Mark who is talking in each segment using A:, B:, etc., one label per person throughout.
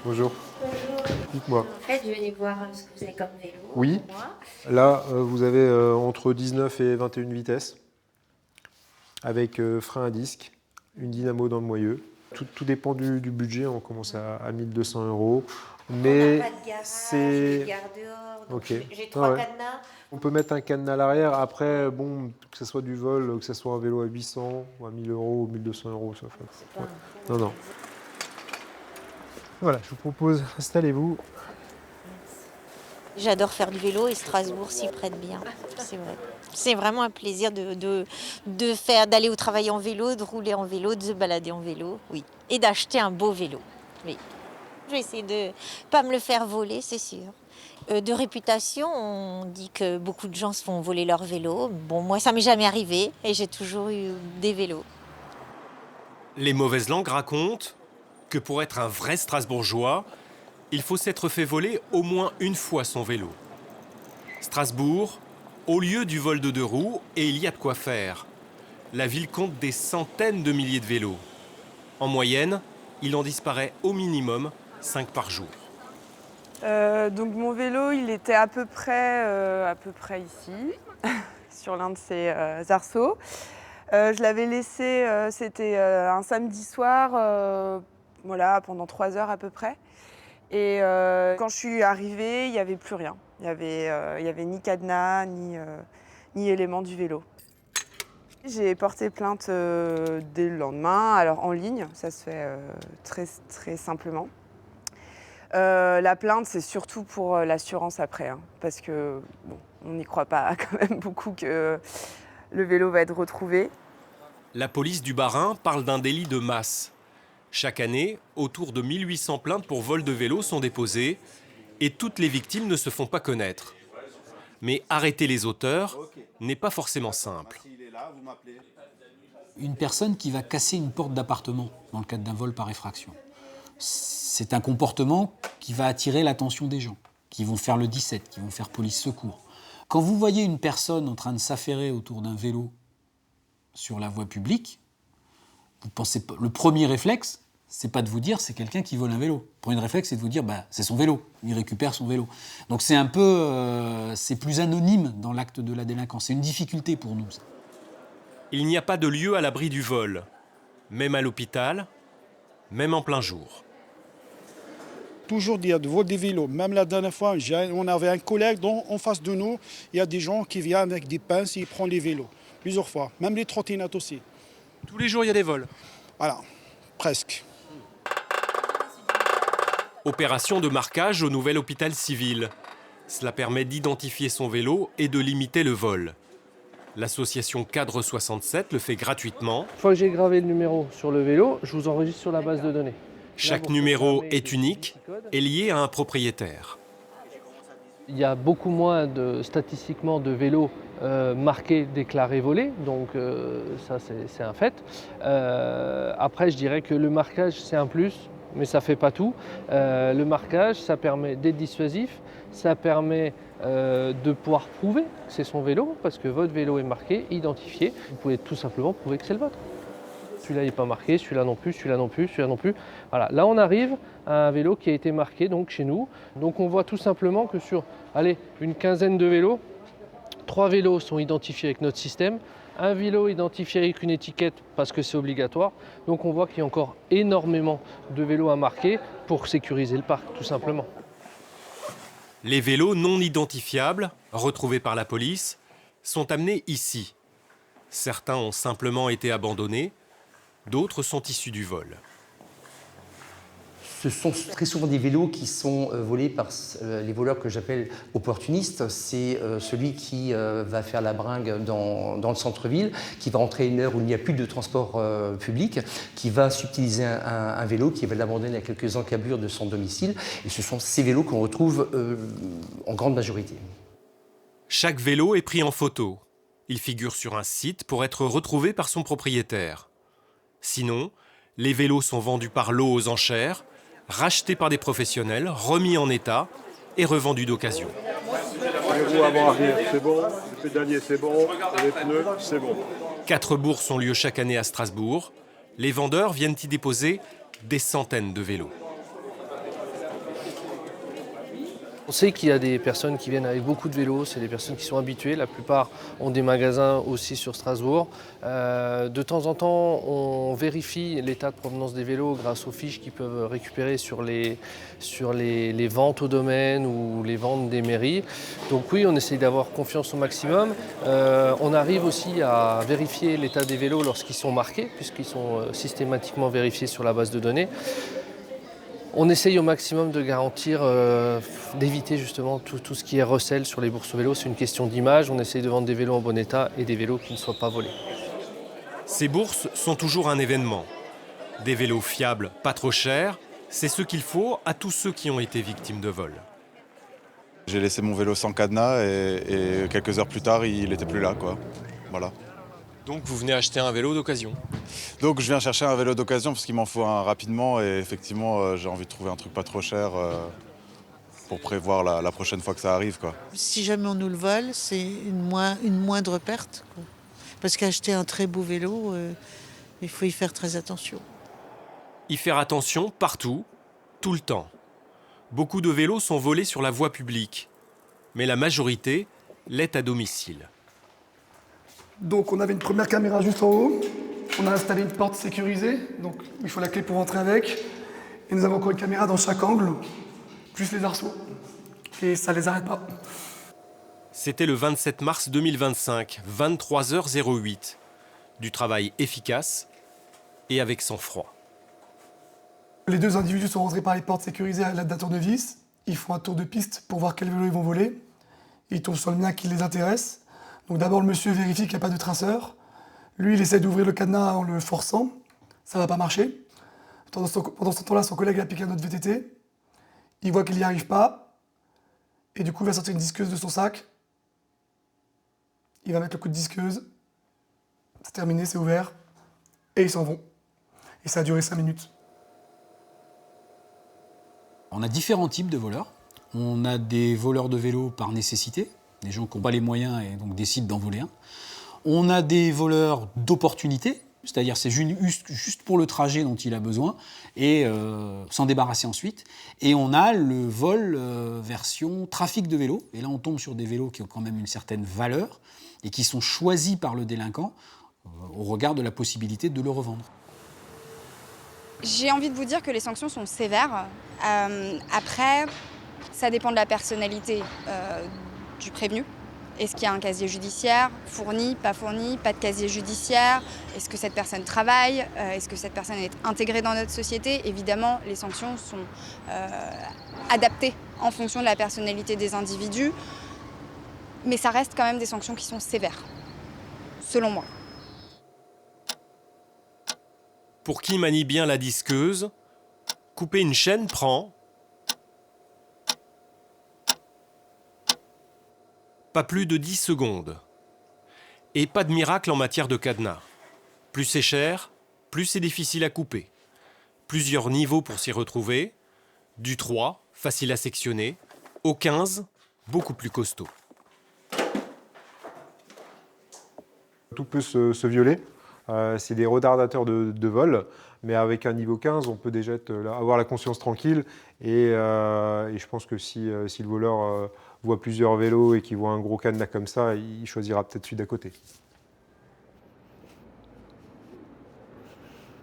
A: Bonjour. Dites-moi.
B: En fait, je venais voir ce que vous avez comme vélo.
A: Oui.
B: Pour moi.
A: Là, vous avez entre 19 et 21 vitesses, avec frein à disque, une dynamo dans le moyeu. Tout dépend du budget, on commence à 1200 €.
B: Mais
A: Mais
B: on n'a pas de garage,
A: c'est...
B: les gares dehors, donc
A: Ok.
B: j'ai
A: Ah
B: 3
A: ouais.
B: cadenas.
A: On peut mettre un cadenas à l'arrière. Après, bon, que ce soit du vol, que ce soit un vélo à 800 ou à 1000 € ou 1200 €, ça fait.
B: C'est pas
A: Ouais.
B: un
A: Non, non. Voilà, je vous propose, installez-vous.
C: J'adore faire du vélo et Strasbourg s'y prête bien, c'est vrai. C'est vraiment un plaisir d'aller au travail en vélo, de rouler en vélo, de se balader en vélo, oui. Et d'acheter un beau vélo, oui. Je vais essayer de pas me le faire voler, c'est sûr. De réputation, on dit que beaucoup de gens se font voler leur vélo. Bon, moi, ça m'est jamais arrivé et j'ai toujours eu des vélos.
D: Les mauvaises langues racontent que pour être un vrai Strasbourgeois, il faut s'être fait voler au moins une fois son vélo. Strasbourg, au lieu du vol de 2 roues, et il y a de quoi faire. La ville compte des centaines de milliers de vélos. En moyenne, il en disparaît au minimum 5 par jour.
E: Donc mon vélo, il était à peu près ici, sur l'un de ces arceaux. Je l'avais laissé, c'était un samedi soir, voilà, pendant 3 heures à peu près. Et quand je suis arrivée, il n'y avait plus rien. Il y avait ni cadenas, ni éléments du vélo. J'ai porté plainte dès le lendemain, alors en ligne, ça se fait très, très simplement. La plainte, c'est surtout pour l'assurance après, hein, parce que bon, on n'y croit pas quand même beaucoup que le vélo va être retrouvé.
D: La police du Bas-Rhin parle d'un délit de masse. Chaque année, autour de 1800 plaintes pour vol de vélo sont déposées et toutes les victimes ne se font pas connaître. Mais arrêter les auteurs n'est pas forcément simple.
F: Une personne qui va casser une porte d'appartement dans le cadre d'un vol par effraction, c'est un comportement qui va attirer l'attention des gens, qui vont faire le 17, qui vont faire police secours. Quand vous voyez une personne en train de s'affairer autour d'un vélo sur la voie publique, vous pensez, le premier réflexe, c'est pas de vous dire c'est quelqu'un qui vole un vélo. Le premier réflexe, c'est de vous dire c'est son vélo, il récupère son vélo. Donc c'est un peu, c'est plus anonyme dans l'acte de la délinquance. C'est une difficulté pour nous. Ça.
D: Il n'y a pas de lieu à l'abri du vol, même à l'hôpital, même en plein jour.
G: Toujours dire de vol des vélos. Même la dernière fois, on avait un collègue dont en face de nous, il y a des gens qui viennent avec des pinces et ils prennent les vélos. Plusieurs fois, même les trottinettes aussi.
D: Tous les jours, il y a des vols.
G: Voilà, presque.
D: Opération de marquage au nouvel hôpital civil. Cela permet d'identifier son vélo et de limiter le vol. L'association Cadre 67 le fait gratuitement.
H: Une fois que j'ai gravé le numéro sur le vélo, je vous enregistre sur la base de données.
D: Chaque numéro est unique et lié à un propriétaire.
H: Il y a beaucoup moins statistiquement de vélos marqués, déclarés, volés, donc ça c'est un fait. Après je dirais que le marquage c'est un plus, mais ça ne fait pas tout. Le marquage ça permet d'être dissuasif, ça permet de pouvoir prouver que c'est son vélo, parce que votre vélo est marqué, identifié, vous pouvez tout simplement prouver que c'est le vôtre. Celui-là n'est pas marqué, celui-là non plus, celui-là non plus, celui-là non plus. Voilà. Là, on arrive à un vélo qui a été marqué donc, chez nous. Donc on voit tout simplement que sur une quinzaine de vélos, 3 vélos sont identifiés avec notre système, un vélo identifié avec une étiquette parce que c'est obligatoire. Donc on voit qu'il y a encore énormément de vélos à marquer pour sécuriser le parc, tout simplement.
D: Les vélos non identifiables, retrouvés par la police, sont amenés ici. Certains ont simplement été abandonnés. D'autres sont issus du vol.
I: Ce sont très souvent des vélos qui sont volés par les voleurs que j'appelle opportunistes. C'est celui qui va faire la bringue dans le centre-ville, qui va rentrer à une heure où il n'y a plus de transport public, qui va subtiliser un vélo, qui va l'abandonner à quelques encablures de son domicile. Et ce sont ces vélos qu'on retrouve en grande majorité.
D: Chaque vélo est pris en photo. Il figure sur un site pour être retrouvé par son propriétaire. Sinon, les vélos sont vendus par lot aux enchères, rachetés par des professionnels, remis en état et revendus d'occasion.
A: Les roues avant-arrière, c'est bon. Le pédalier, c'est bon. Les pneus, c'est bon.
D: 4 bourses ont lieu chaque année à Strasbourg. Les vendeurs viennent y déposer des centaines de vélos.
H: On sait qu'il y a des personnes qui viennent avec beaucoup de vélos, c'est des personnes qui sont habituées. La plupart ont des magasins aussi sur Strasbourg. De temps en temps, on vérifie l'état de provenance des vélos grâce aux fiches qu'ils peuvent récupérer sur les ventes au domaine ou les ventes des mairies. Donc oui, on essaye d'avoir confiance au maximum. On arrive aussi à vérifier l'état des vélos lorsqu'ils sont marqués, puisqu'ils sont systématiquement vérifiés sur la base de données. On essaye au maximum de garantir, d'éviter justement tout ce qui est recel sur les bourses vélos. C'est une question d'image. On essaye de vendre des vélos en bon état et des vélos qui ne soient pas volés.
D: Ces bourses sont toujours un événement. Des vélos fiables, pas trop chers, c'est ce qu'il faut à tous ceux qui ont été victimes de vol.
J: J'ai laissé mon vélo sans cadenas et quelques heures plus tard, il n'était plus là, quoi. Voilà.
D: Donc vous venez acheter un vélo d'occasion?
J: Donc je viens chercher un vélo d'occasion parce qu'il m'en faut un rapidement et effectivement j'ai envie de trouver un truc pas trop cher pour prévoir la prochaine fois que ça arrive, quoi.
K: Si jamais on nous le vole, c'est une moindre perte, quoi. Parce qu'acheter un très beau vélo, il faut y faire très attention.
D: Y faire attention partout, tout le temps. Beaucoup de vélos sont volés sur la voie publique, mais la majorité l'est à domicile.
L: Donc on avait une première caméra juste en haut, on a installé une porte sécurisée, donc il faut la clé pour rentrer avec, et nous avons encore une caméra dans chaque angle, plus les arceaux, et ça les arrête pas.
D: C'était le 27 mars 2025, 23h08. Du travail efficace et avec sang-froid.
L: Les deux individus sont rentrés par les portes sécurisées à l'aide d'un tournevis, ils font un tour de piste pour voir quel vélo ils vont voler, ils tombent sur le mien qui les intéresse. Donc d'abord, le monsieur vérifie qu'il n'y a pas de traceur. Lui, il essaie d'ouvrir le cadenas en le forçant. Ça ne va pas marcher. Pendant ce temps-là, son collègue a piqué un autre VTT. Il voit qu'il n'y arrive pas. Et du coup, il va sortir une disqueuse de son sac. Il va mettre le coup de disqueuse. C'est terminé, c'est ouvert. Et ils s'en vont. Et ça a duré 5 minutes.
F: On a différents types de voleurs. On a des voleurs de vélos par nécessité, des gens qui n'ont pas les moyens et donc décident d'en voler un. On a des voleurs d'opportunité, c'est-à-dire c'est juste pour le trajet dont il a besoin et s'en débarrasser ensuite. Et on a le vol version trafic de vélos. Et là, on tombe sur des vélos qui ont quand même une certaine valeur et qui sont choisis par le délinquant au regard de la possibilité de le revendre.
M: J'ai envie de vous dire que les sanctions sont sévères. Après, ça dépend de la personnalité du prévenu. Est-ce qu'il y a un casier judiciaire fourni, pas de casier judiciaire? Est-ce que cette personne travaille? Est-ce que cette personne est intégrée dans notre société? Évidemment, les sanctions sont adaptées en fonction de la personnalité des individus. Mais ça reste quand même des sanctions qui sont sévères, selon moi.
D: Pour qui manie bien la disqueuse, couper une chaîne prend pas plus de 10 secondes. Et pas de miracle en matière de cadenas. Plus c'est cher, plus c'est difficile à couper. Plusieurs niveaux pour s'y retrouver. Du 3, facile à sectionner. Au 15, beaucoup plus costaud.
A: Tout peut se violer. C'est des retardateurs de vol, mais avec un niveau 15, on peut déjà avoir la conscience tranquille. Et je pense que si le voleur voit plusieurs vélos et qu'il voit un gros cadenas comme ça, il choisira peut-être celui d'à côté.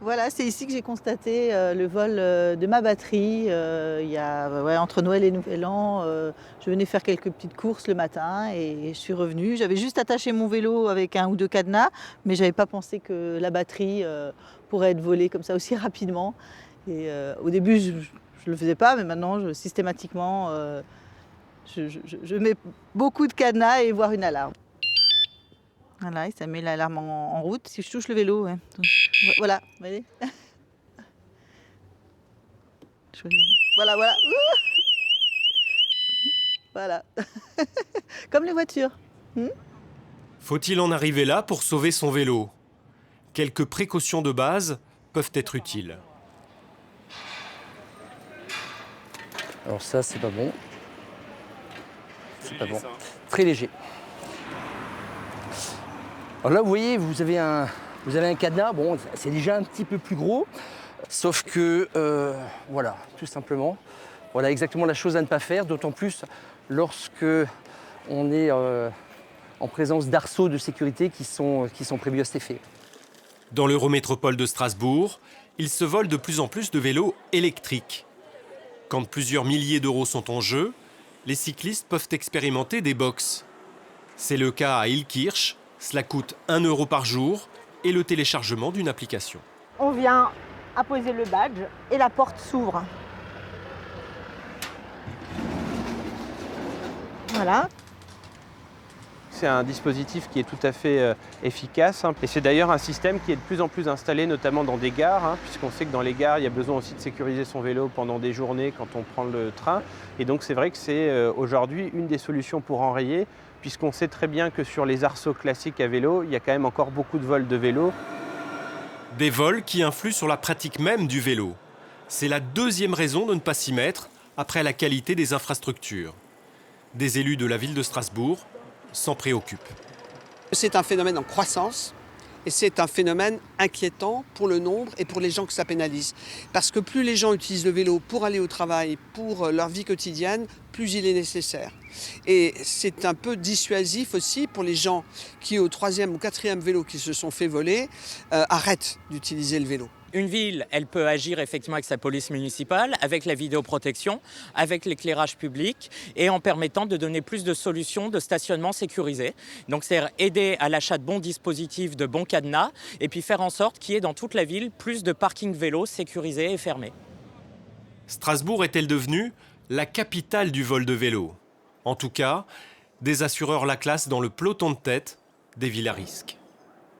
N: Voilà, c'est ici que j'ai constaté le vol de ma batterie. Il y a, entre Noël et Nouvel An, je venais faire quelques petites courses le matin et je suis revenue. J'avais juste attaché mon vélo avec un ou deux cadenas, mais je n'avais pas pensé que la batterie pourrait être volée comme ça aussi rapidement. Et au début, je ne le faisais pas, mais maintenant, systématiquement, je mets beaucoup de cadenas et voire une alarme. Voilà, ça met l'alarme en route si je touche le vélo. Ouais. Donc, voilà, vous voyez. Voilà. Voilà. Comme les voitures.
D: Faut-il en arriver là pour sauver son vélo? Quelques précautions de base peuvent être utiles.
I: Alors ça, c'est pas bon. C'est pas bon. Très léger. Alors là, vous voyez, vous avez un cadenas. Bon, c'est déjà un petit peu plus gros. Sauf que, voilà, tout simplement, Voilà exactement la chose à ne pas faire, d'autant plus lorsque on est en présence d'arceaux de sécurité qui sont prévus à cet effet.
D: Dans l'Eurométropole de Strasbourg, il se vole de plus en plus de vélos électriques. Quand plusieurs milliers d'euros sont en jeu, les cyclistes peuvent expérimenter des box. C'est le cas à Illkirch, cela coûte 1 € par jour et le téléchargement d'une application.
O: On vient apposer le badge et la porte s'ouvre. Voilà.
P: C'est un dispositif qui est tout à fait efficace et c'est d'ailleurs un système qui est de plus en plus installé notamment dans des gares, puisqu'on sait que dans les gares il y a besoin aussi de sécuriser son vélo pendant des journées quand on prend le train, et donc c'est vrai que c'est aujourd'hui une des solutions pour enrayer, puisqu'on sait très bien que sur les arceaux classiques à vélo, il y a quand même encore beaucoup de vols de vélo.
D: Des vols qui influent sur la pratique même du vélo. C'est la deuxième raison de ne pas s'y mettre après la qualité des infrastructures. Des élus de la ville de Strasbourg s'en préoccupent.
Q: C'est un phénomène en croissance et c'est un phénomène inquiétant pour le nombre et pour les gens que ça pénalise. Parce que plus les gens utilisent le vélo pour aller au travail, pour leur vie quotidienne, plus il est nécessaire. Et c'est un peu dissuasif aussi pour les gens qui, au 3e ou 4e vélo qui se sont fait voler, arrêtent d'utiliser le vélo.
R: Une ville, elle peut agir effectivement avec sa police municipale, avec la vidéoprotection, avec l'éclairage public et en permettant de donner plus de solutions de stationnement sécurisé. Donc c'est aider à l'achat de bons dispositifs, de bons cadenas et puis faire en sorte qu'il y ait dans toute la ville plus de parkings vélos sécurisés et fermés.
D: Strasbourg est-elle devenue la capitale du vol de vélo? En tout cas, des assureurs la classent dans le peloton de tête des villes à risque.